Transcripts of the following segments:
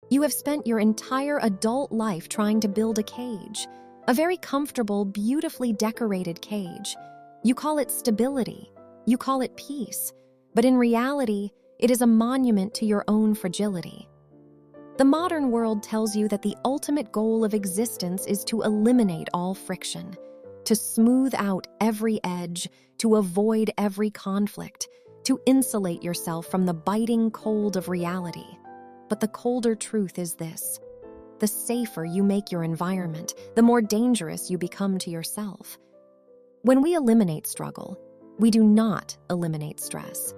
You have spent your entire adult life trying to build a cage, a very comfortable, beautifully decorated cage. You call it stability, you call it peace, but in reality, it is a monument to your own fragility. The modern world tells you that the ultimate goal of existence is to eliminate all friction, to smooth out every edge, to avoid every conflict, to insulate yourself from the biting cold of reality. But the colder truth is this: the safer you make your environment, the more dangerous you become to yourself. When we eliminate struggle, we do not eliminate stress.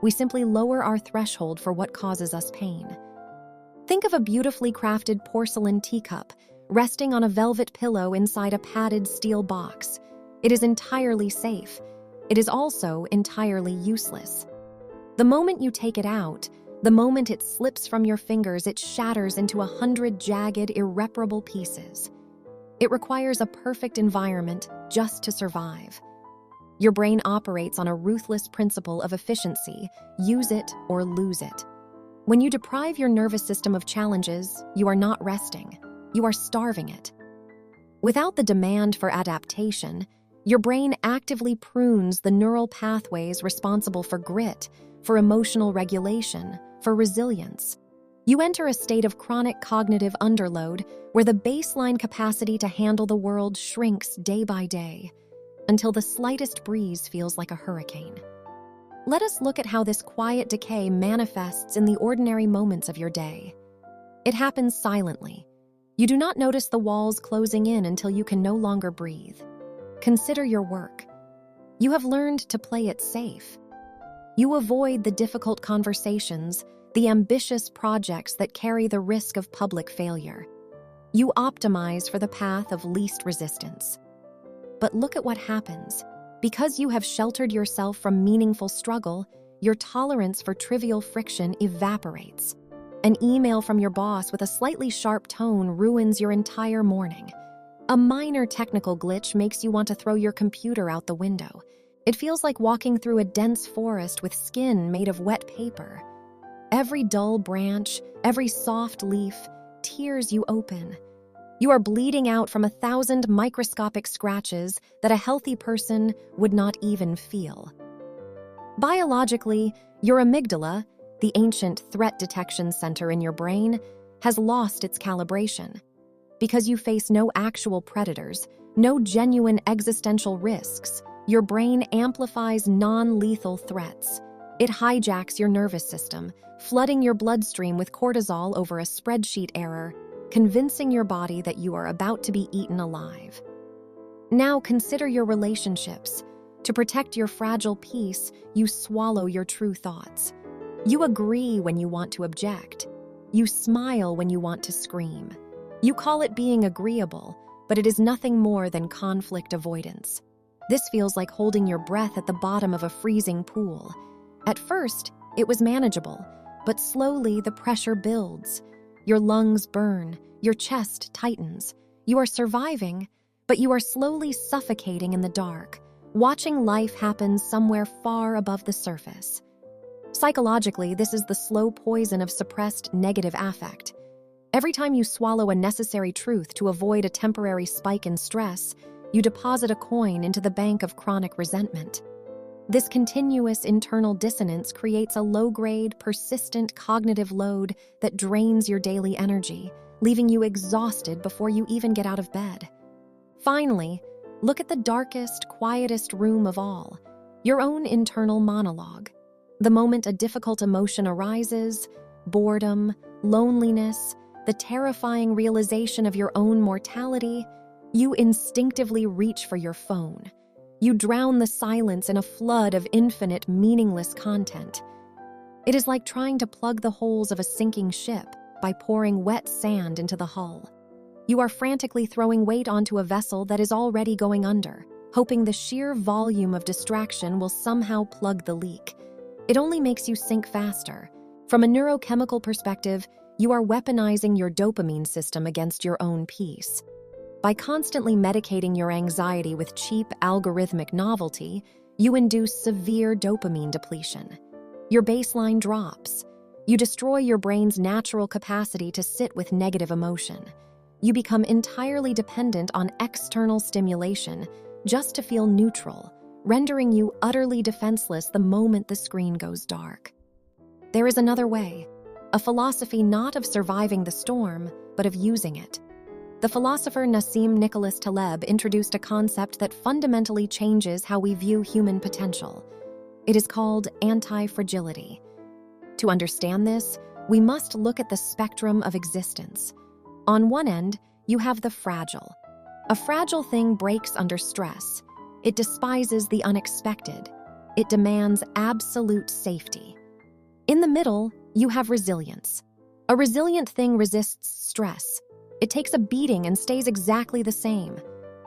We simply lower our threshold for what causes us pain. Think of a beautifully crafted porcelain teacup resting on a velvet pillow inside a padded steel box. It is entirely safe. It is also entirely useless. The moment you take it out, the moment it slips from your fingers, it shatters into 100 jagged, irreparable pieces. It requires a perfect environment just to survive. Your brain operates on a ruthless principle of efficiency: use it or lose it. When you deprive your nervous system of challenges, you are not resting, you are starving it. Without the demand for adaptation, your brain actively prunes the neural pathways responsible for grit, for emotional regulation, for resilience. You enter a state of chronic cognitive underload where the baseline capacity to handle the world shrinks day by day, until the slightest breeze feels like a hurricane. Let us look at how this quiet decay manifests in the ordinary moments of your day. It happens silently. You do not notice the walls closing in until you can no longer breathe. Consider your work. You have learned to play it safe. You avoid the difficult conversations, the ambitious projects that carry the risk of public failure. You optimize for the path of least resistance. But look at what happens. Because you have sheltered yourself from meaningful struggle, your tolerance for trivial friction evaporates. An email from your boss with a slightly sharp tone ruins your entire morning. A minor technical glitch makes you want to throw your computer out the window. It feels like walking through a dense forest with skin made of wet paper. Every dull branch, every soft leaf, tears you open. You are bleeding out from 1,000 microscopic scratches that a healthy person would not even feel. Biologically, your amygdala, the ancient threat detection center in your brain, has lost its calibration. Because you face no actual predators, no genuine existential risks, your brain amplifies non-lethal threats. It hijacks your nervous system, flooding your bloodstream with cortisol over a spreadsheet error, convincing your body that you are about to be eaten alive. Now consider your relationships. To protect your fragile peace, you swallow your true thoughts. You agree when you want to object. You smile when you want to scream. You call it being agreeable, but it is nothing more than conflict avoidance. This feels like holding your breath at the bottom of a freezing pool. At first, it was manageable, but slowly the pressure builds. Your lungs burn, your chest tightens. You are surviving, but you are slowly suffocating in the dark, watching life happen somewhere far above the surface. Psychologically, this is the slow poison of suppressed negative affect. Every time you swallow a necessary truth to avoid a temporary spike in stress, you deposit a coin into the bank of chronic resentment. This continuous internal dissonance creates a low-grade, persistent cognitive load that drains your daily energy, leaving you exhausted before you even get out of bed. Finally, look at the darkest, quietest room of all, your own internal monologue. The moment a difficult emotion arises, boredom, loneliness, the terrifying realization of your own mortality, you instinctively reach for your phone. You drown the silence in a flood of infinite, meaningless content. It is like trying to plug the holes of a sinking ship by pouring wet sand into the hull. You are frantically throwing weight onto a vessel that is already going under, hoping the sheer volume of distraction will somehow plug the leak. It only makes you sink faster. From a neurochemical perspective, you are weaponizing your dopamine system against your own peace. By constantly medicating your anxiety with cheap, algorithmic novelty, you induce severe dopamine depletion. Your baseline drops. You destroy your brain's natural capacity to sit with negative emotion. You become entirely dependent on external stimulation just to feel neutral, rendering you utterly defenseless the moment the screen goes dark. There is another way, a philosophy not of surviving the storm, but of using it. The philosopher Nassim Nicholas Taleb introduced a concept that fundamentally changes how we view human potential. It is called antifragility. To understand this, we must look at the spectrum of existence. On one end, you have the fragile. A fragile thing breaks under stress. It despises the unexpected. It demands absolute safety. In the middle, you have resilience. A resilient thing resists stress. It takes a beating and stays exactly the same.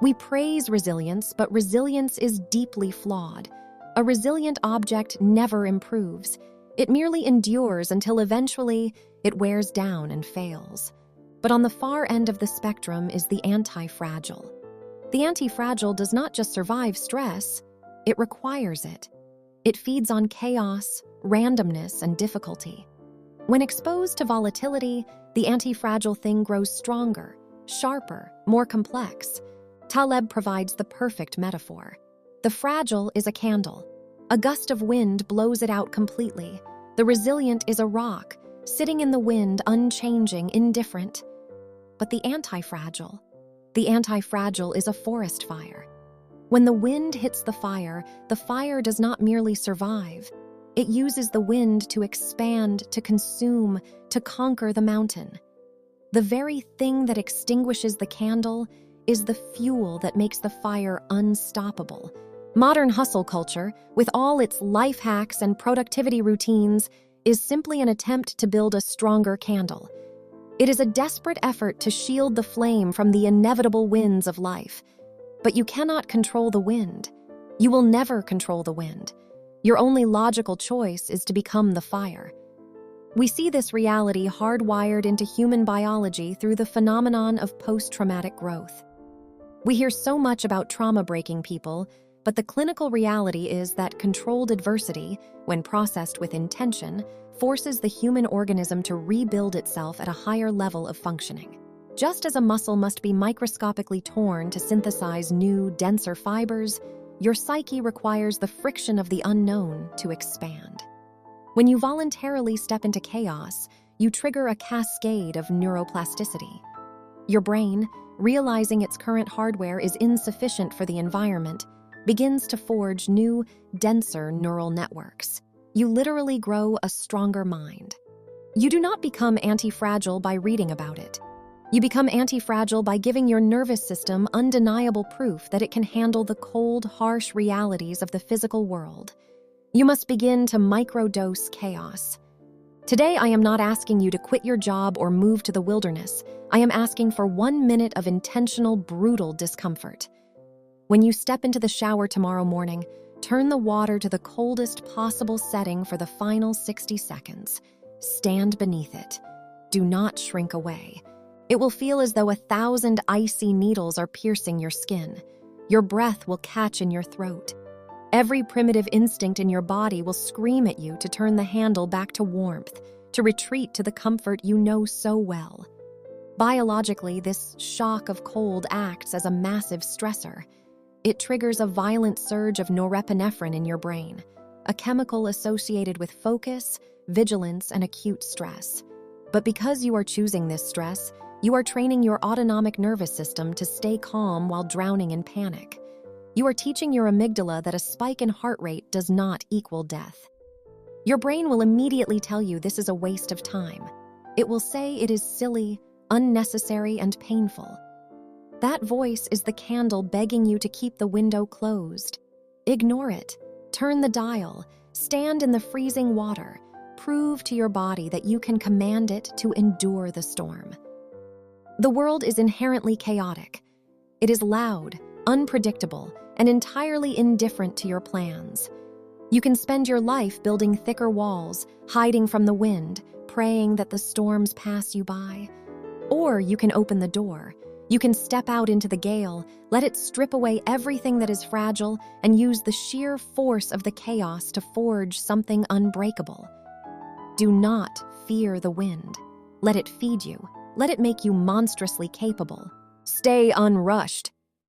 We praise resilience, but resilience is deeply flawed. A resilient object never improves. It merely endures until eventually it wears down and fails. But on the far end of the spectrum is the antifragile. The antifragile does not just survive stress, it requires it. It feeds on chaos, randomness, and difficulty. When exposed to volatility, the antifragile thing grows stronger, sharper, more complex. Taleb provides the perfect metaphor. The fragile is a candle. A gust of wind blows it out completely. The resilient is a rock, sitting in the wind, unchanging, indifferent. But the antifragile is a forest fire. When the wind hits the fire does not merely survive. It uses the wind to expand, to consume, to conquer the mountain. The very thing that extinguishes the candle is the fuel that makes the fire unstoppable. Modern hustle culture, with all its life hacks and productivity routines, is simply an attempt to build a stronger candle. It is a desperate effort to shield the flame from the inevitable winds of life. But you cannot control the wind. You will never control the wind. Your only logical choice is to become the fire. We see this reality hardwired into human biology through the phenomenon of post-traumatic growth. We hear so much about trauma breaking people, but the clinical reality is that controlled adversity, when processed with intention, forces the human organism to rebuild itself at a higher level of functioning. Just as a muscle must be microscopically torn to synthesize new, denser fibers, your psyche requires the friction of the unknown to expand. When you voluntarily step into chaos, you trigger a cascade of neuroplasticity. Your brain, realizing its current hardware is insufficient for the environment, begins to forge new, denser neural networks. You literally grow a stronger mind. You do not become antifragile by reading about it. You become antifragile by giving your nervous system undeniable proof that it can handle the cold, harsh realities of the physical world. You must begin to microdose chaos. Today, I am not asking you to quit your job or move to the wilderness. I am asking for 1 minute of intentional, brutal discomfort. When you step into the shower tomorrow morning, turn the water to the coldest possible setting for the final 60 seconds. Stand beneath it. Do not shrink away. It will feel as though 1,000 icy needles are piercing your skin. Your breath will catch in your throat. Every primitive instinct in your body will scream at you to turn the handle back to warmth, to retreat to the comfort you know so well. Biologically, this shock of cold acts as a massive stressor. It triggers a violent surge of norepinephrine in your brain, a chemical associated with focus, vigilance, and acute stress. But because you are choosing this stress, you are training your autonomic nervous system to stay calm while drowning in panic. You are teaching your amygdala that a spike in heart rate does not equal death. Your brain will immediately tell you this is a waste of time. It will say it is silly, unnecessary, and painful. That voice is the candle begging you to keep the window closed. Ignore it. Turn the dial. Stand in the freezing water. Prove to your body that you can command it to endure the storm. The world is inherently chaotic. It is loud, unpredictable, and entirely indifferent to your plans. You can spend your life building thicker walls, hiding from the wind, praying that the storms pass you by. Or you can open the door. You can step out into the gale, let it strip away everything that is fragile, and use the sheer force of the chaos to forge something unbreakable. Do not fear the wind. Let it feed you. Let it make you monstrously capable. Stay unrushed.